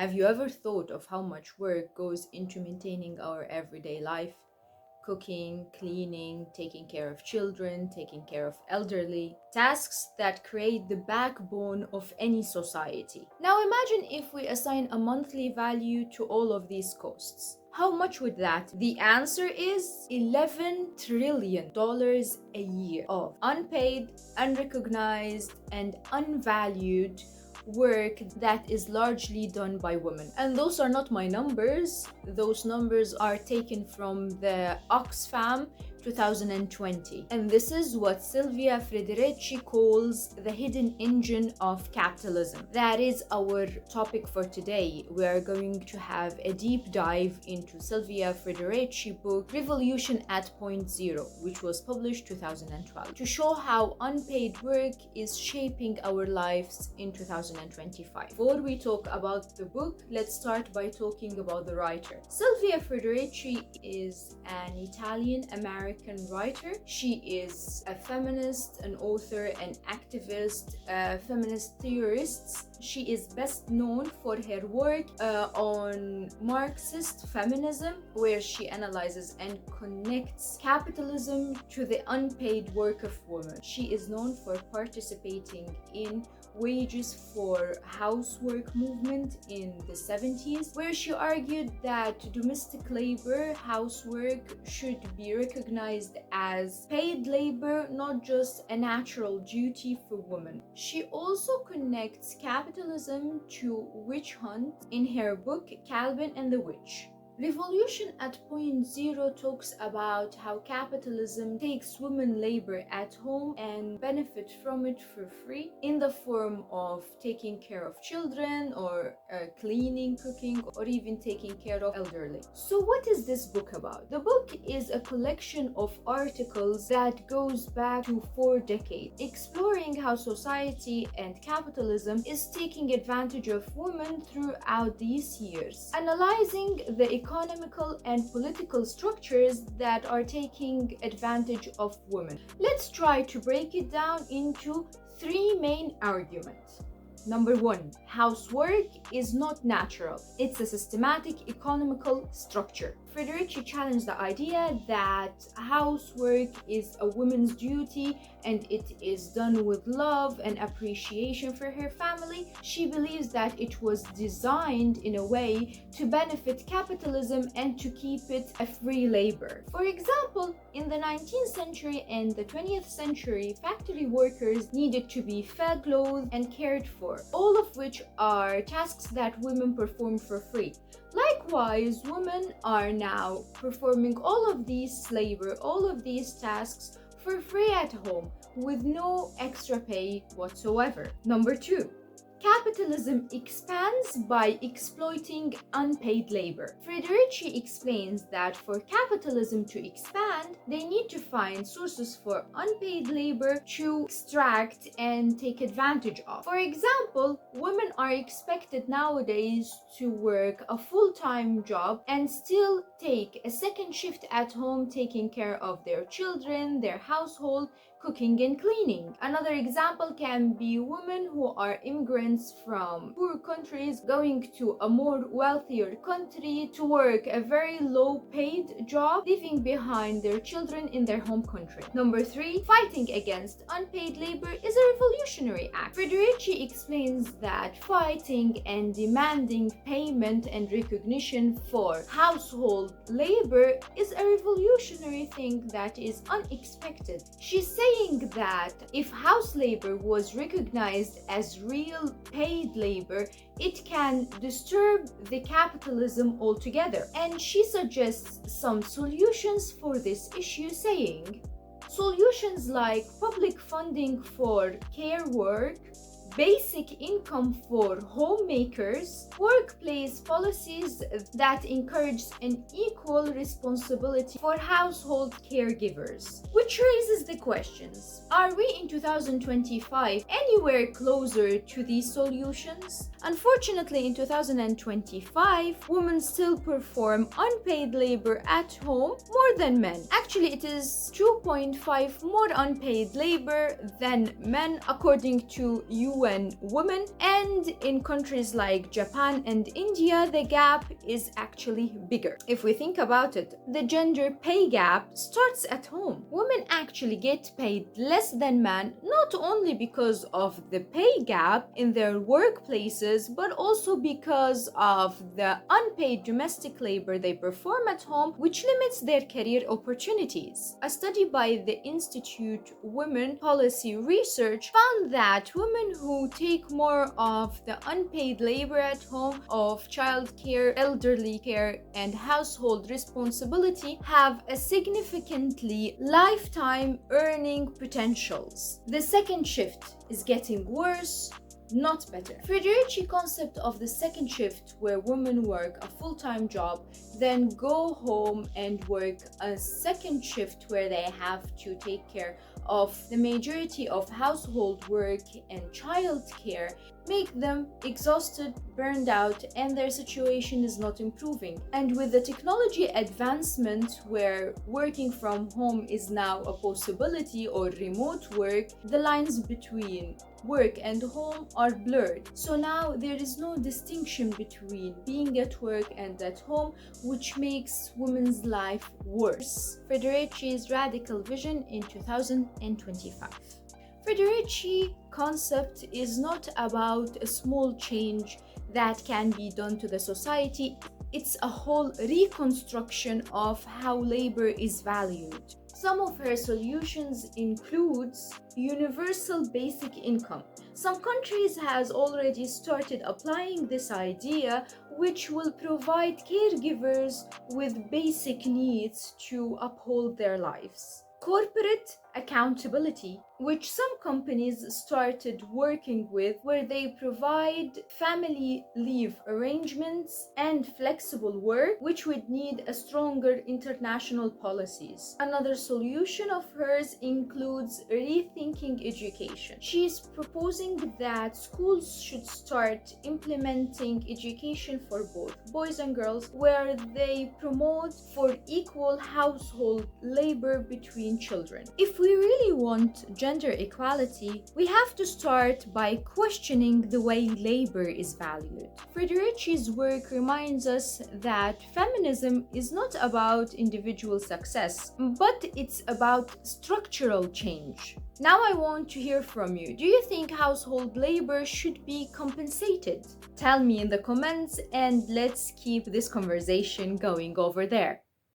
Have you ever thought of how much work goes into maintaining our everyday life? Cooking, cleaning, taking care of children, taking care of elderly, tasks that create the backbone of any society. Now imagine if we assign a monthly value to all of these costs. How much would that? The answer is $11 trillion a year of unpaid, unrecognized, and unvalued work that is largely done by women. And those are not my numbers. Those numbers are taken from the Oxfam 2020. And this is what Silvia Federici calls the hidden engine of capitalism. That is our topic for today. We are going to have a deep dive into Silvia Federici book Revolution at Point Zero, which was published 2012, to show how unpaid work is shaping our lives in 2025. Before we talk about the book, let's start by talking about the writer. Silvia Federici is an Italian-American writer. She is a feminist, an author, an activist, a feminist theorist. She is best known for her work on Marxist feminism, where she analyzes and connects capitalism to the unpaid work of women. She is known for participating in wages for housework movement in the 70s, where she argued that domestic labor, housework, should be recognized as paid labor, not just a natural duty for women. She also connects capitalism to witch hunt in her book Calvin and the Witch. Revolution at Point Zero talks about how capitalism takes women labor at home and benefit from it for free in the form of taking care of children or cleaning, cooking, or even taking care of elderly. So what is this book about? The book is a collection of articles that goes back to 4 decades, exploring how society and capitalism is taking advantage of women throughout these years, analyzing the economical and political structures that are taking advantage of women. Let's try to break it down into 3 main arguments. Number 1, housework is not natural. It's a systematic economical structure. Federici challenged the idea that housework is a woman's duty and it is done with love and appreciation for her family. She believes that it was designed in a way to benefit capitalism and to keep it a free labor. For example, in the 19th century and the 20th century, factory workers needed to be fed, clothed, and cared for, all of which are tasks that women perform for free. Likewise, women are now performing all of these labor, all of these tasks for free at home with no extra pay whatsoever. Number 2, capitalism expands by exploiting unpaid labor. Federici explains that for capitalism to expand, they need to find sources for unpaid labor to extract and take advantage of. For example, women are expected nowadays to work a full-time job and still take a second shift at home, taking care of their children, their household, cooking and cleaning. Another example can be women who are immigrants from poor countries going to a more wealthier country to work a very low paid job, leaving behind their children in their home country. Number 3, fighting against unpaid labor is a revolutionary act. Federici explains that fighting and demanding payment and recognition for household labor is a revolutionary thing that is unexpected. She's saying that if house labor was recognized as real paid labor, it can disturb the capitalism altogether. And she suggests some solutions for this issue, saying, solutions like public funding for care work, basic income for homemakers, workplace policies that encourage an equal responsibility for household caregivers. Which raises the questions, are we in 2025 anywhere closer to these solutions? Unfortunately, in 2025, women still perform unpaid labor at home more than men. Actually, it is 2.5 more unpaid labor than men according to UN and women, and in countries like Japan and India, the gap is actually bigger. If we think about it, the gender pay gap starts at home. Women actually get paid less than men, not only because of the pay gap in their workplaces, but also because of the unpaid domestic labor they perform at home, which limits their career opportunities. A study by the Institute Women Policy Research found that women who take more of the unpaid labor at home of childcare, elderly care, and household responsibility have a significantly lifetime earning potentials. The second shift is getting worse, not better. Federici concept of the second shift, where women work a full-time job, then go home and work a second shift where they have to take care of the majority of household work and child care, make them exhausted, burned out, and their situation is not improving. And with the technology advancement where working from home is now a possibility, or remote work, the lines between work and home are blurred. So now there is no distinction between being at work and at home, which makes women's life worse. Federici's radical vision in 2025. Federici concept is not about a small change that can be done to the society. It's a whole reconstruction of how labor is valued. Some of her solutions includes universal basic income. Some countries has already started applying this idea, which will provide caregivers with basic needs to uphold their lives. Corporate accountability, which some companies started working with, where they provide family leave arrangements and flexible work, which would need a stronger international policies. Another solution of hers includes rethinking education. She is proposing that schools should start implementing education for both boys and girls, where they promote for equal household labor between children. If we really want gender equality, we have to start by questioning the way labor is valued. Federici's work reminds us that feminism is not about individual success, but it's about structural change. Now I want to hear from you. Do you think household labor should be compensated? Tell me in the comments, and let's keep this conversation going over there.